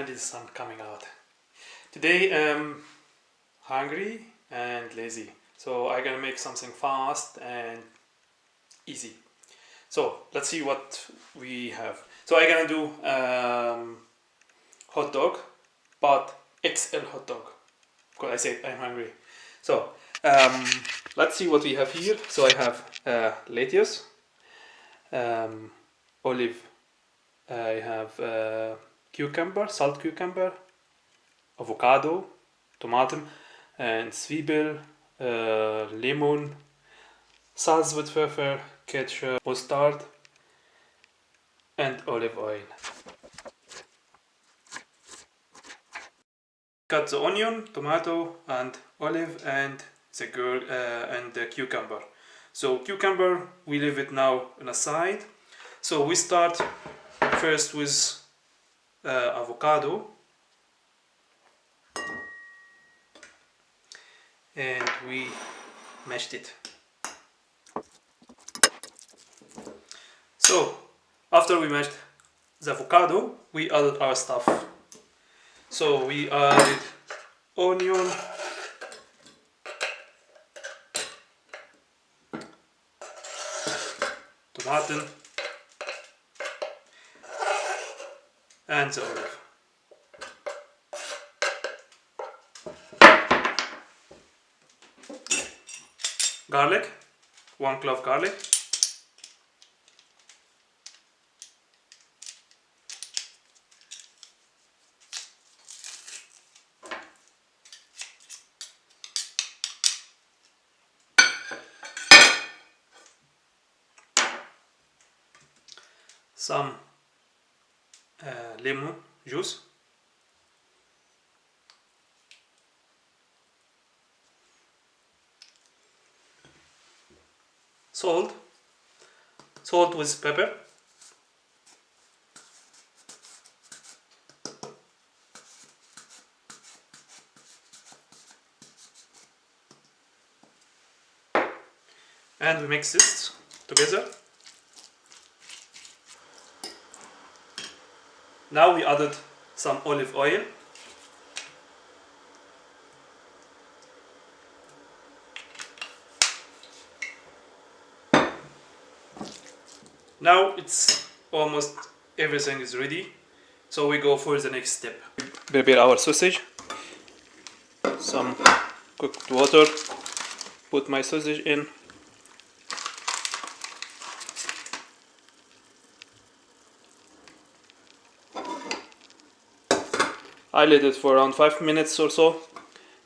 finally the sun coming out. Today I'm hungry and lazy, so I'm gonna make something fast and easy. So let's see what we have. So I'm gonna do hot dog, but XL hot dog, because I said I'm hungry. So let's see what we have here. So I have lettuce, olive, I have cucumber, salt cucumber, avocado, tomaten, and Zwiebeln, lemon, Salz with Pfeffer, ketchup, mustard, and olive oil. Cut the onion, tomato, and olive, and the cucumber. So cucumber, we leave it now on a side. So we start first with avocado, and we mashed it. So after we mashed the avocado, we added our stuff. So we added onion, tomaten, and the olive. Garlic, 1 clove garlic. Some lemon juice. Salt with pepper. And we mix this together. Now we added some olive oil. Now it's almost everything is ready, so we go for the next step. Prepare our sausage. Some cooked water. Put my sausage in. I let it for around 5 minutes or so,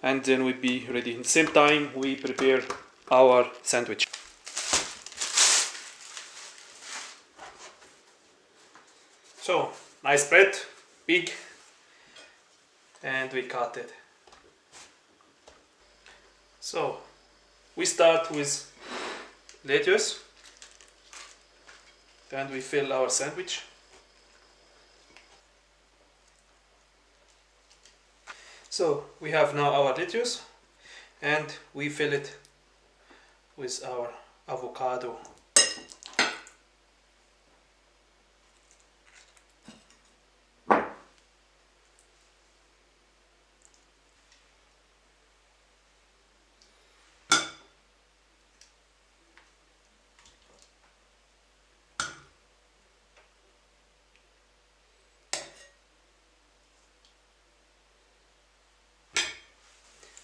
and then we'll be ready. At the same time, we prepare our sandwich. So, nice bread, big, and we cut it. So, we start with lettuce, and we fill our sandwich. So, we have now our lettuce, and we fill it with our avocado.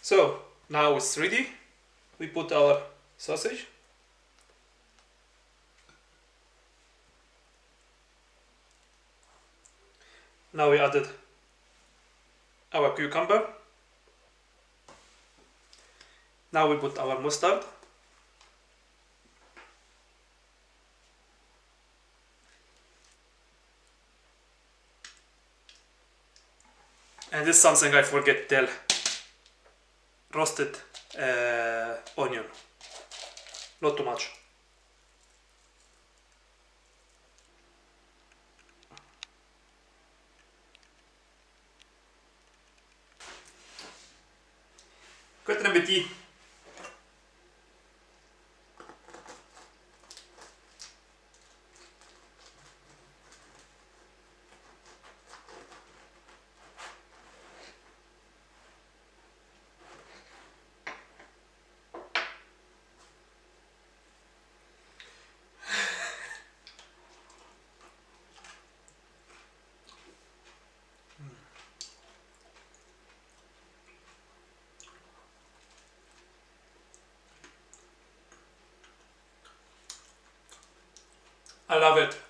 So now it's ready. We put our sausage. Now we added our cucumber. Now we put our mustard. And this is something I forget to tell. Roasted onion, not too much. Guten Appetit! I love it.